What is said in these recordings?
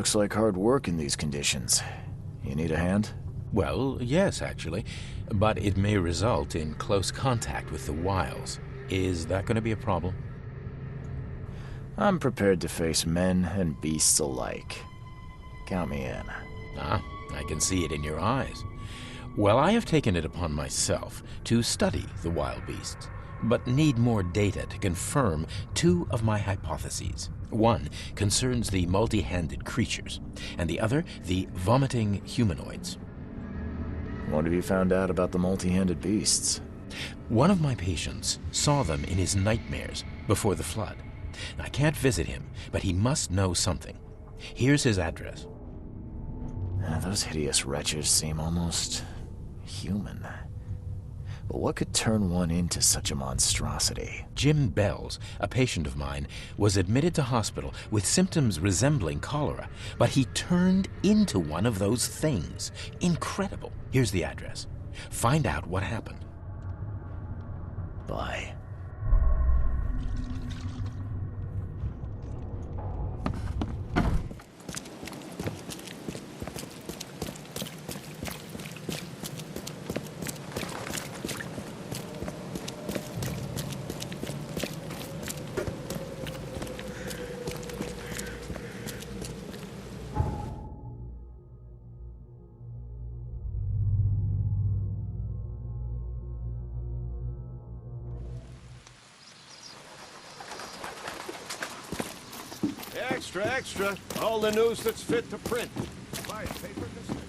Looks like hard work in these conditions. You need a hand? Well, yes, actually. But it may result in close contact with the wilds. Is that going to be a problem? I'm prepared to face men and beasts alike. Count me in. Ah, I can see it in your eyes. Well, I have taken it upon myself to study the wild beasts, but need more data to confirm two of my hypotheses. One concerns the multi-handed creatures, and the other the vomiting humanoids. What have you found out about the multi-handed beasts? One of my patients saw them in his nightmares before the flood. I can't visit him, but he must know something. Here's his address. Those hideous wretches seem almost human. But what could turn one into such a monstrosity? Jim Bells, a patient of mine, was admitted to hospital with symptoms resembling cholera, but he turned into one of those things. Incredible. Here's the address. Find out what happened. Bye. Extra, extra. All the news that's fit to print. Buy a paper this way.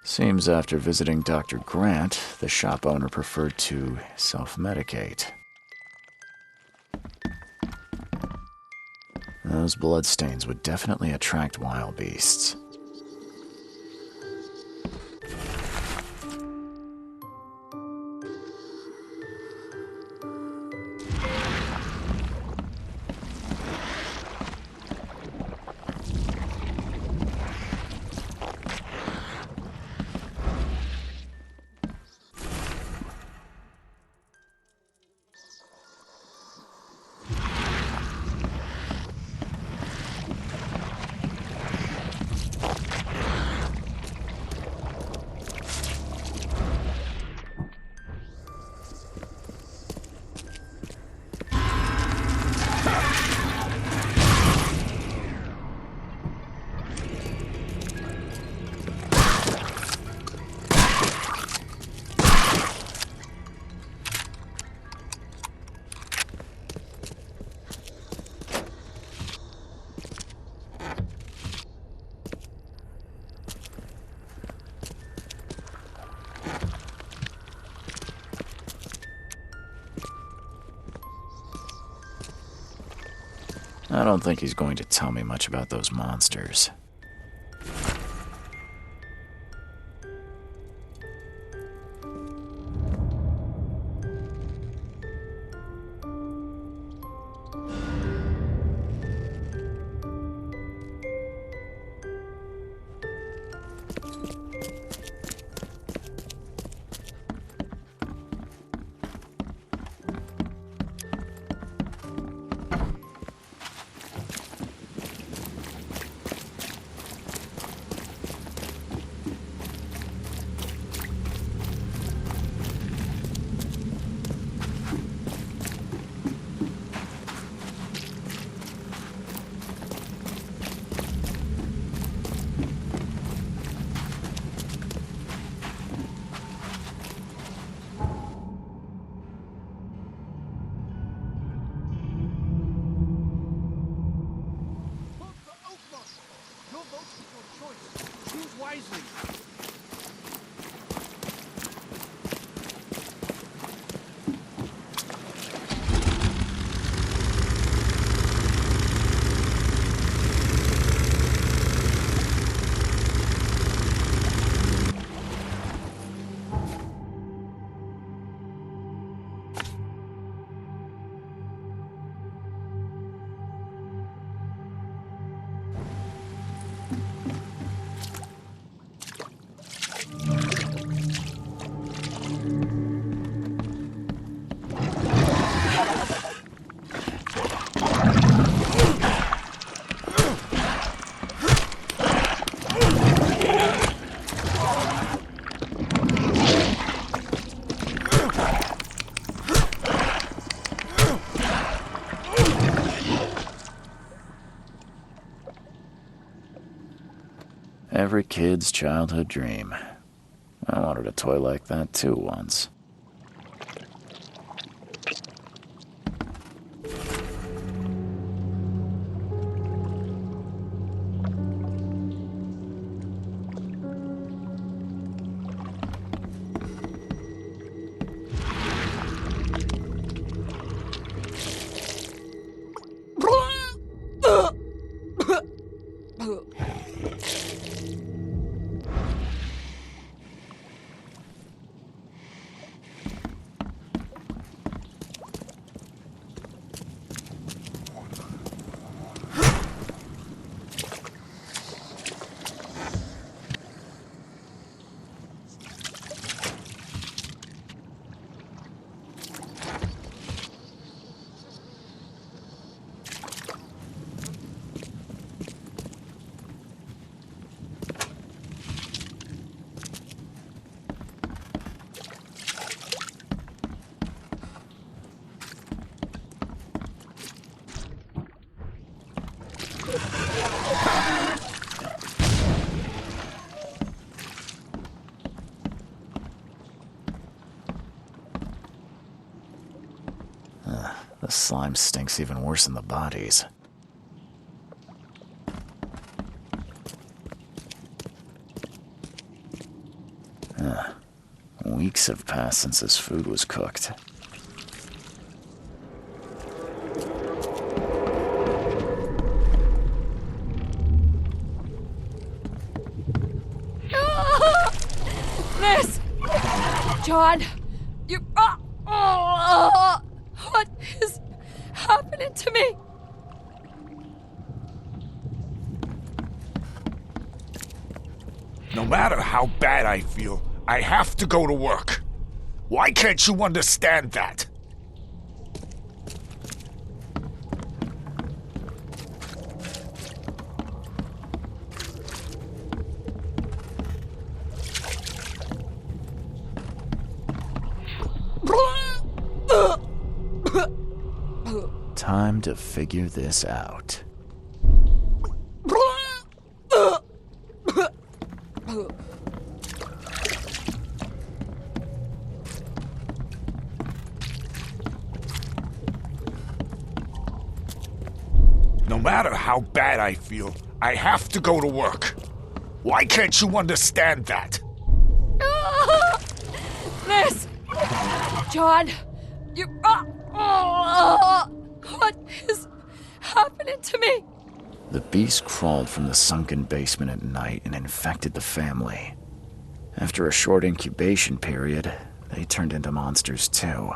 Seems after visiting Dr. Grant, the shop owner preferred to self-medicate. Those bloodstains would definitely attract wild beasts. I don't think he's going to tell me much about those monsters. every kid's childhood dream. I wanted a toy like that too once. The slime stinks even worse than the bodies. Weeks have passed since this food was cooked. Miss! John! You... what is happening to me? No matter how bad I feel, I have to go to work. Why can't you understand that? Time to figure this out. No matter how bad I feel, I have to go to work. Why can't you understand that? Miss! John! You... what is happening to me? The beast crawled from the sunken basement at night and infected the family. After a short incubation period, they turned into monsters too.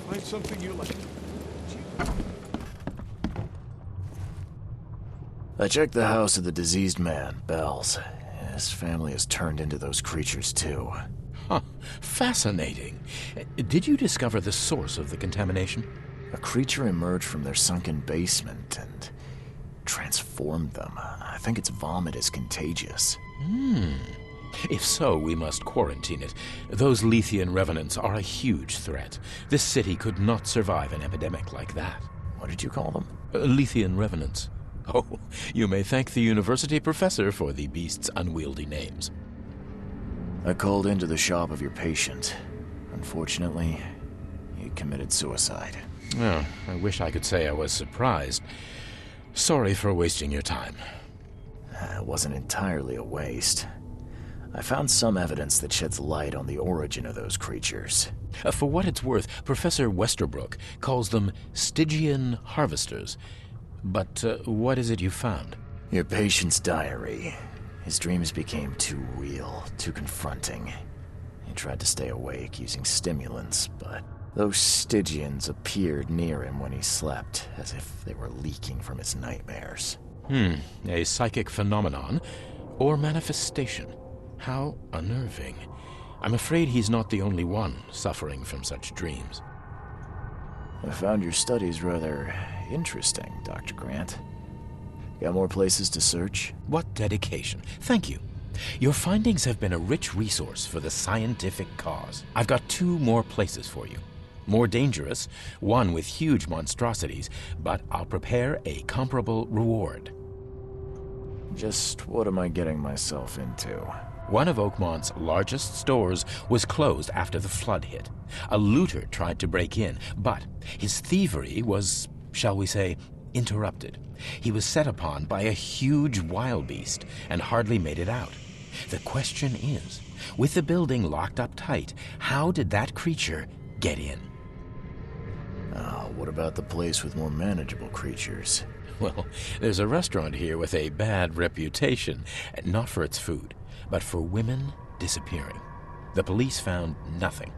Find something you like. I checked the house of the diseased man, Bells. His family has turned into those creatures too. Huh. Fascinating. Did you discover the source of the contamination? A creature emerged from their sunken basement and transformed them. I think its vomit is contagious. If so, we must quarantine it. Those Lethian revenants are a huge threat. This city could not survive an epidemic like that. What did you call them? Lethian revenants. Oh, you may thank the university professor for the beast's unwieldy names. I called into the shop of your patient. Unfortunately, he committed suicide. Oh, I wish I could say I was surprised. Sorry for wasting your time. It wasn't entirely a waste. I found some evidence that sheds light on the origin of those creatures. For what it's worth, Professor Westerbrook calls them Stygian harvesters. But what is it you found? Your patient's diary. His dreams became too real, too confronting. He tried to stay awake using stimulants, but those Stygians appeared near him when he slept, as if they were leaking from his nightmares. A psychic phenomenon or manifestation. How unnerving. I'm afraid he's not the only one suffering from such dreams. I found your studies rather interesting, Dr. Grant. Got more places to search? What dedication. Thank you. Your findings have been a rich resource for the scientific cause. I've got 2 more places for you. More dangerous, one with huge monstrosities, but I'll prepare a comparable reward. Just what am I getting myself into? One of Oakmont's largest stores was closed after the flood hit. A looter tried to break in, but his thievery was, shall we say, interrupted. He was set upon by a huge wild beast and hardly made it out. The question is, with the building locked up tight, how did that creature get in? What about the place with more manageable creatures? Well, there's a restaurant here with a bad reputation, not for its food, but for women disappearing. The police found nothing.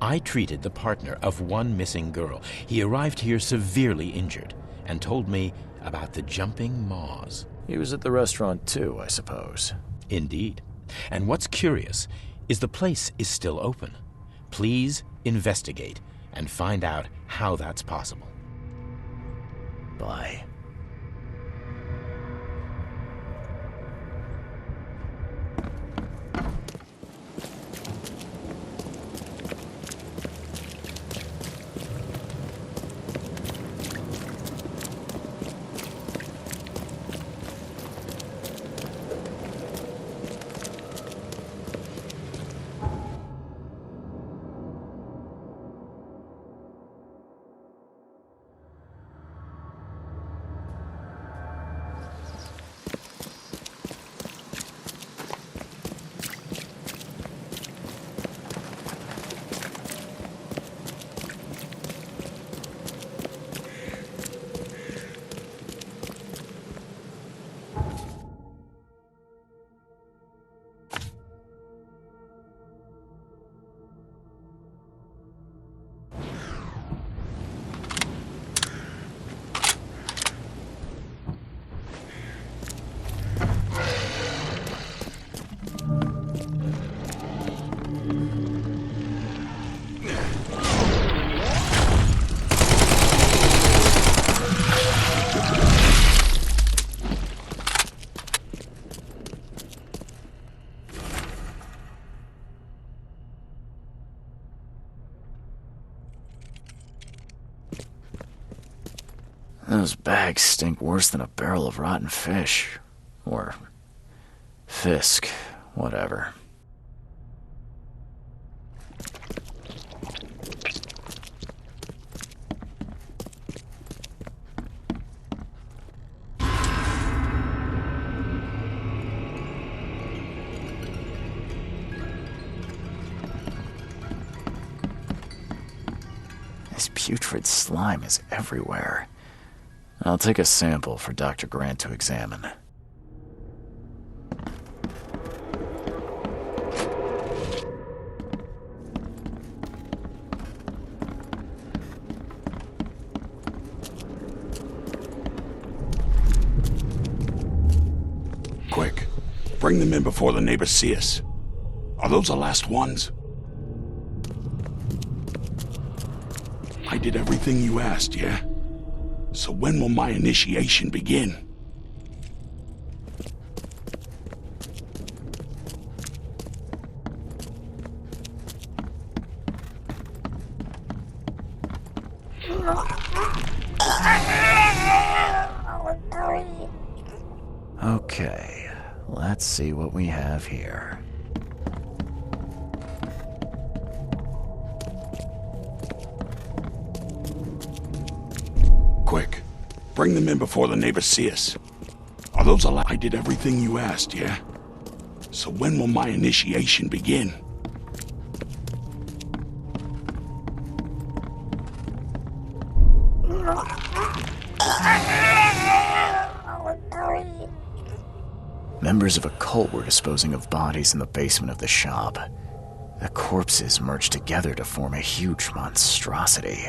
I treated the partner of one missing girl. He arrived here severely injured and told me about the jumping maws. He was at the restaurant too, I suppose. Indeed. And what's curious is the place is still open. Please investigate and find out how that's possible. Bye. Those bags stink worse than a barrel of rotten fish. Or fisk, whatever. This putrid slime is everywhere. I'll take a sample for Dr. Grant to examine. Quick, bring them in before the neighbors see us. Are those the last ones? I did everything you asked, yeah? So when will my initiation begin? Okay, let's see what we have here. Bring them in before the neighbors see us. Are those allowed? I did everything you asked, yeah? So when will my initiation begin? Members of a cult were disposing of bodies in the basement of the shop. The corpses merged together to form a huge monstrosity.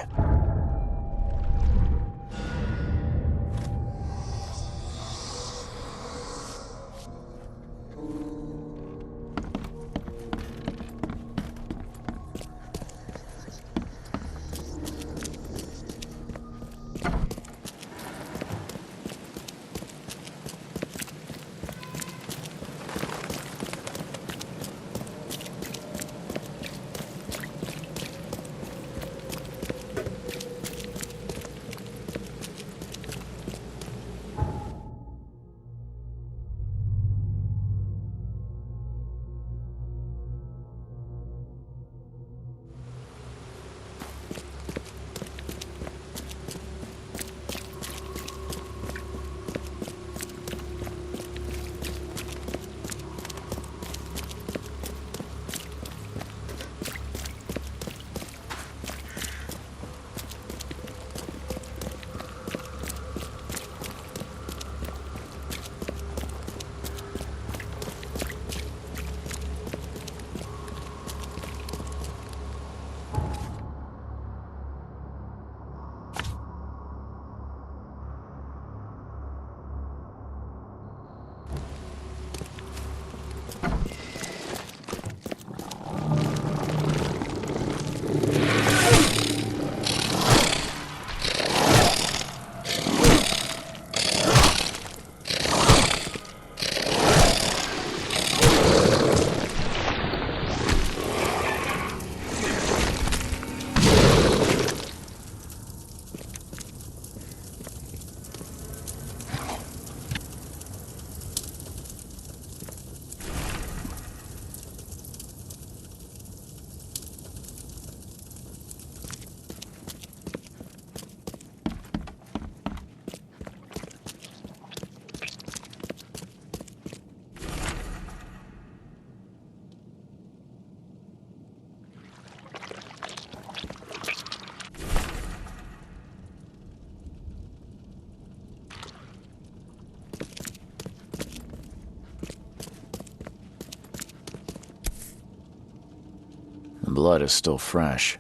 The blood is still fresh.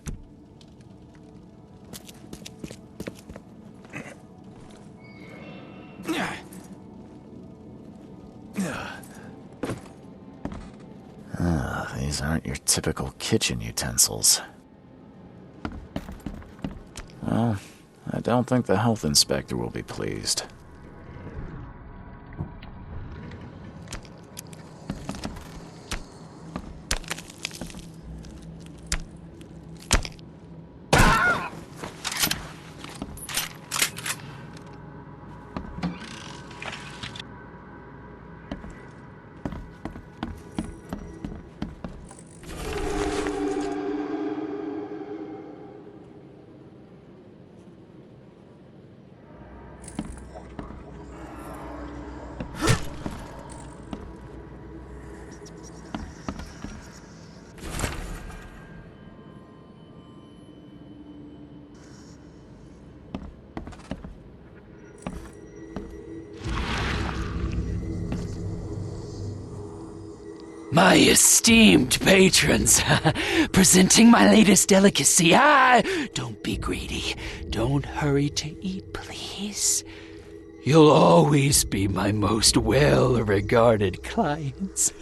These aren't your typical kitchen utensils. Well, I don't think the health inspector will be pleased. My esteemed patrons, presenting my latest delicacy. Don't be greedy. Don't hurry to eat, please. You'll always be my most well-regarded clients.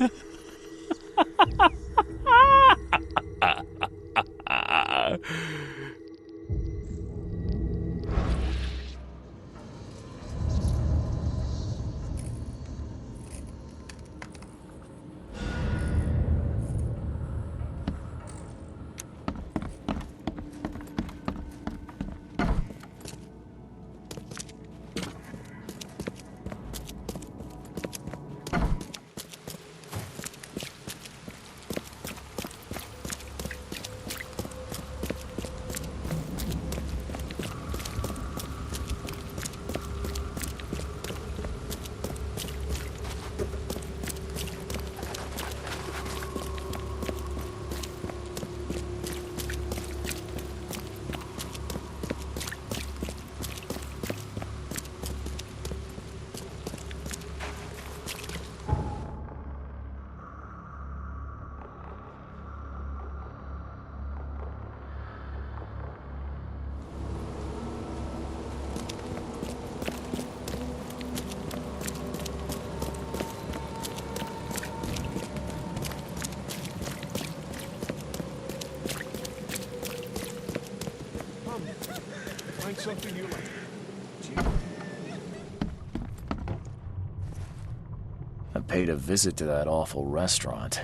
I paid a visit to that awful restaurant.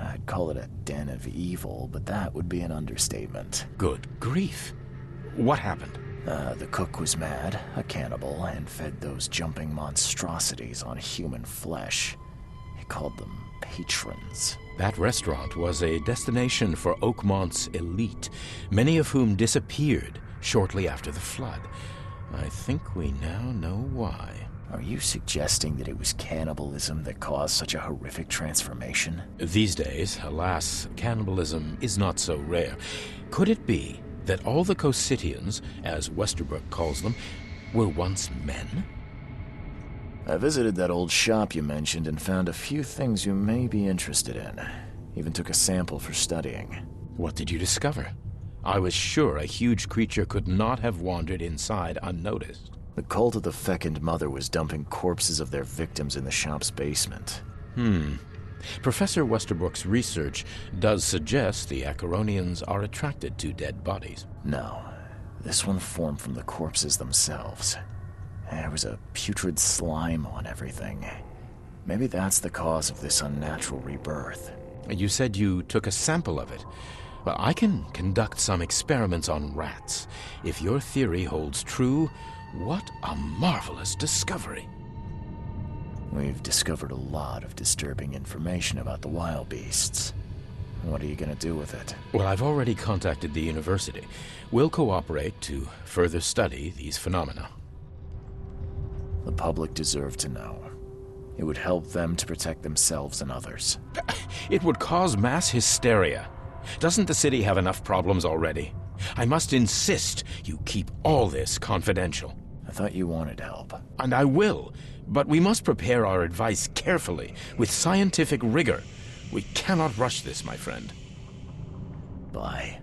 I'd call it a den of evil, but that would be an understatement. Good grief. What happened? The cook was mad, a cannibal, and fed those jumping monstrosities on human flesh. He called them patrons. That restaurant was a destination for Oakmont's elite, many of whom disappeared shortly after the flood. I think we now know why. Are you suggesting that it was cannibalism that caused such a horrific transformation? These days, alas, cannibalism is not so rare. Could it be that all the Cositians, as Westerbrook calls them, were once men? I visited that old shop you mentioned and found a few things you may be interested in. Even took a sample for studying. What did you discover? I was sure a huge creature could not have wandered inside unnoticed. The cult of the fecund mother was dumping corpses of their victims in the shop's basement. Professor Westerbrook's research does suggest the Acheronians are attracted to dead bodies. No, this one formed from the corpses themselves. There was a putrid slime on everything. Maybe that's the cause of this unnatural rebirth. You said you took a sample of it. Well, I can conduct some experiments on rats. If your theory holds true, what a marvelous discovery. We've discovered a lot of disturbing information about the wild beasts. What are you gonna do with it? Well, I've already contacted the university. We'll cooperate to further study these phenomena. The public deserve to know. It would help them to protect themselves and others. It would cause mass hysteria. Doesn't the city have enough problems already? I must insist you keep all this confidential. I thought you wanted help. And I will, but we must prepare our advice carefully, with scientific rigor. We cannot rush this, my friend. Bye.